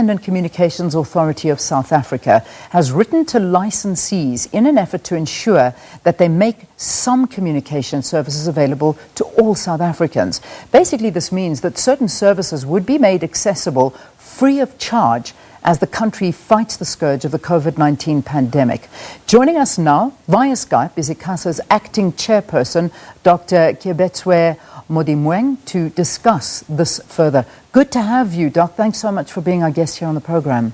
Independent Communications Authority of South Africa has written to licensees in an effort to ensure that they make some communication services available to all South Africans. Basically, this means that certain services would be made accessible free of charge as the country fights the scourge of the COVID-19 pandemic. Joining us now via Skype is Icasa's acting chairperson, Dr. Keabetswe Modimoeng, to discuss this further. Good to have you, Doc. Thanks so much for being our guest here on the program.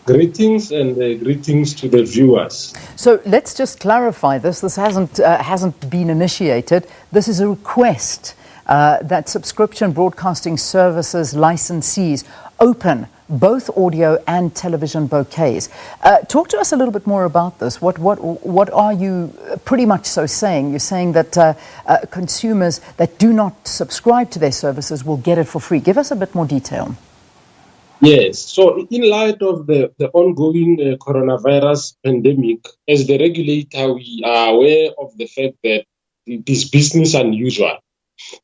Greetings and greetings to the viewers. So let's just clarify this. This hasn't been initiated. This is a request that subscription broadcasting services licensees open both audio and television bouquets. Talk to us a little bit more about this. What are you pretty much so saying? You're saying that consumers that do not subscribe to their services will get it for free. Give us a bit more detail. Yes. So in light of the ongoing coronavirus pandemic, as the regulator, we are aware of the fact that it is business unusual.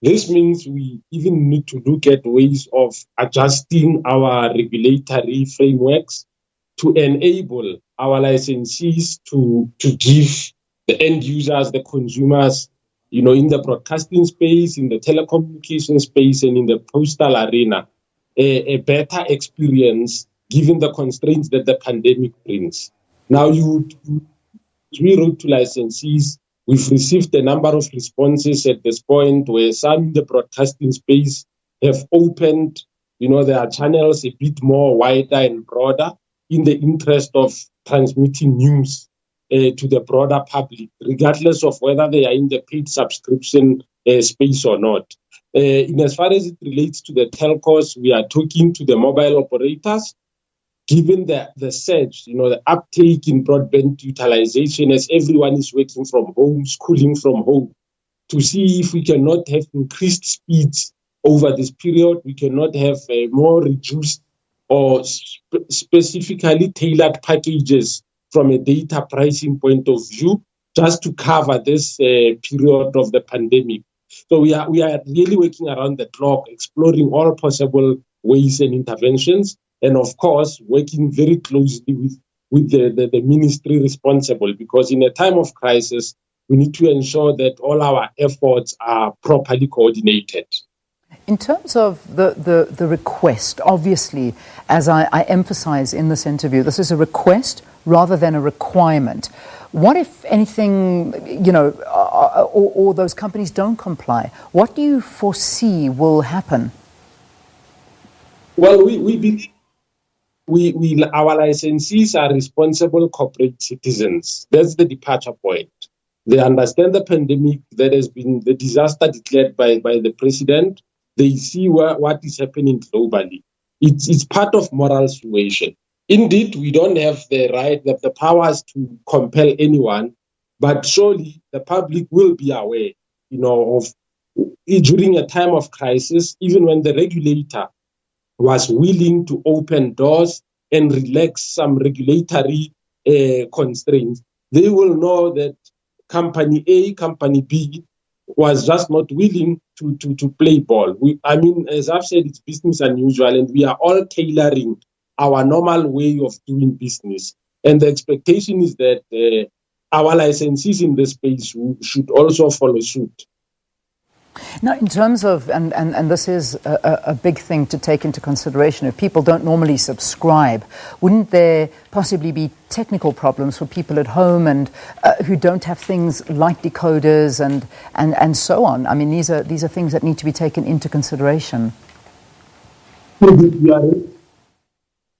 This means we even need to look at ways of adjusting our regulatory frameworks to enable our licensees to give the end users, the consumers, in the broadcasting space, in the telecommunication space, and in the postal arena, a better experience given the constraints that the pandemic brings. Now, we wrote to licensees. We've received a number of responses at this point where some in the broadcasting space have opened, their channels a bit more wider and broader in the interest of transmitting news to the broader public, regardless of whether they are in the paid subscription space or not. In as far as it relates to the telcos, we are talking to the mobile operators. Given the surge, the uptake in broadband utilization as everyone is working from home, schooling from home, to see if we cannot have increased speeds over this period, we cannot have more reduced or specifically tailored packages from a data pricing point of view, just to cover this period of the pandemic. So we are really working around the clock, exploring all possible ways and interventions. And of course, working very closely with the ministry responsible, because in a time of crisis, we need to ensure that all our efforts are properly coordinated. In terms of the request, obviously, as I emphasize in this interview, this is a request rather than a requirement. What if anything, or those companies don't comply? What do you foresee will happen? Well, we believe our licensees are responsible corporate citizens. That's the departure point. They understand the pandemic that has been the disaster declared by the president. They see what is happening globally. It's part of moral suasion. Indeed, we don't have the right, the powers to compel anyone, but surely the public will be aware, of during a time of crisis, even when the regulator was willing to open doors and relax some regulatory constraints, they will know that company A, company B was just not willing to play ball. As I've said, it's business unusual, and we are all tailoring our normal way of doing business. And the expectation is that our licensees in this space should also follow suit. Now, in terms of, and this is a big thing to take into consideration, if people don't normally subscribe, wouldn't there possibly be technical problems for people at home and who don't have things like decoders and so on? I mean, these are things that need to be taken into consideration.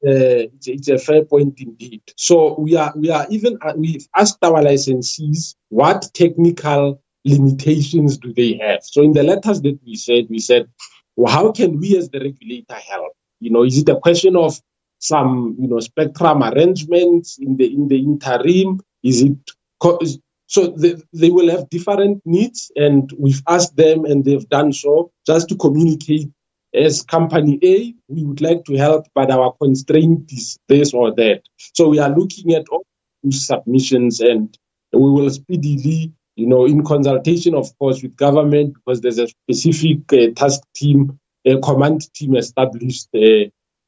It's a fair point indeed. So we've asked our licensees what technical limitations do they have. So in the letters that we said, well, how can we as the regulator help? Is it a question of some, spectrum arrangements in the interim? Is it so they will have different needs, and we've asked them, and they've done so, just to communicate. As company A, we would like to help, but our constraint is this or that. So we are looking at all submissions, and we will speedily, in consultation, of course, with government, because there's a specific task team, a command team established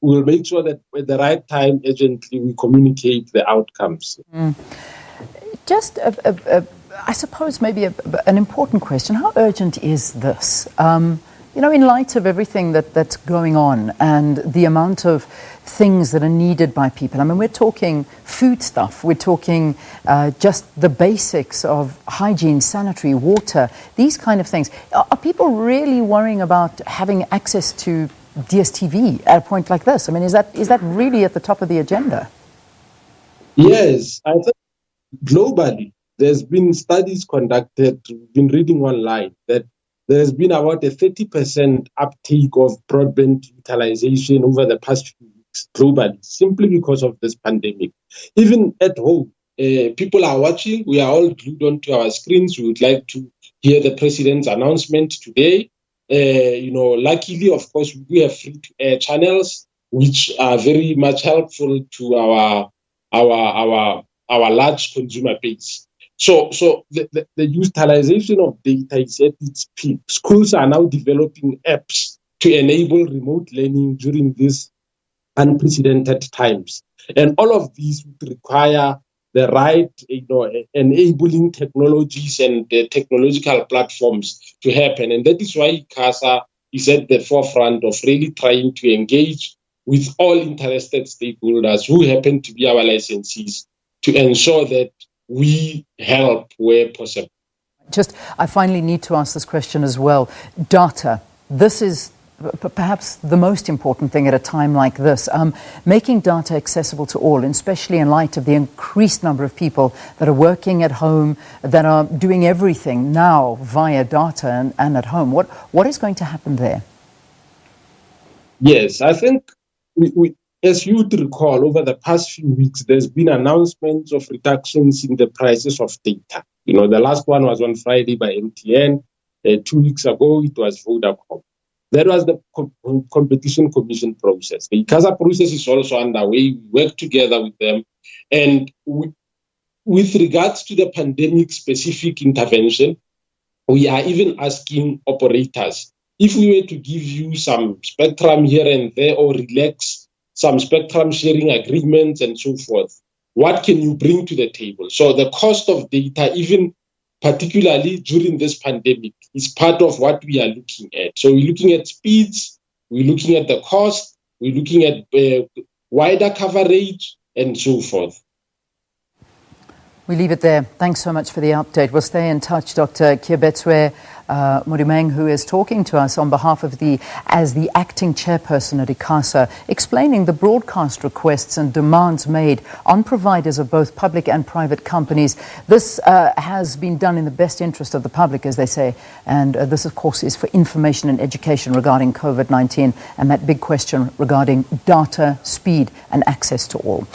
we'll make sure that at the right time, urgently, we communicate the outcomes. Just, I suppose, maybe an important question. How urgent is this? In light of everything that's going on and the amount of things that are needed by people. I mean, we're talking food stuff. We're talking just the basics of hygiene, sanitary, water, these kind of things. Are people really worrying about having access to DSTV at a point like this? I mean, is that really at the top of the agenda? Yes, I think globally, there's been studies conducted, we've been reading online, that there's been about a 30% uptake of broadband utilization over the past few weeks globally, simply because of this pandemic. Even at home, people are watching. We are all glued onto our screens. We would like to hear the president's announcement today. Luckily, of course, we do have free-to-air channels, which are very much helpful to our large consumer base. So the utilization of data is at its peak. Schools are now developing apps to enable remote learning during these unprecedented times. And all of these would require the right, enabling technologies and technological platforms to happen. And that is why Icasa is at the forefront of really trying to engage with all interested stakeholders who happen to be our licensees to ensure that we help where possible. I finally need to ask this question as well. Data. This is perhaps the most important thing at a time like this. Making data accessible to all, especially in light of the increased number of people that are working at home, that are doing everything now via data and at home. What is going to happen there? Yes, I think we as you would recall, over the past few weeks, there's been announcements of reductions in the prices of data. The last one was on Friday by MTN. 2 weeks ago, it was Vodacom. That was the Competition Commission process. The Icasa process is also underway. We work together with them. And with regards to the pandemic-specific intervention, we are even asking operators, if we were to give you some spectrum here and there or relax some spectrum sharing agreements and so forth, what can you bring to the table? So the cost of data, even particularly during this pandemic, is part of what we are looking at. So we're looking at speeds, we're looking at the cost, we're looking at wider coverage and so forth. We leave it there. Thanks so much for the update. We'll stay in touch. Dr. Keabetswe Modimoeng, who is talking to us on behalf of as the acting chairperson at Icasa, explaining the broadcast requests and demands made on providers of both public and private companies. This has been done in the best interest of the public, as they say, and this, of course, is for information and education regarding COVID-19 and that big question regarding data, speed and access to all.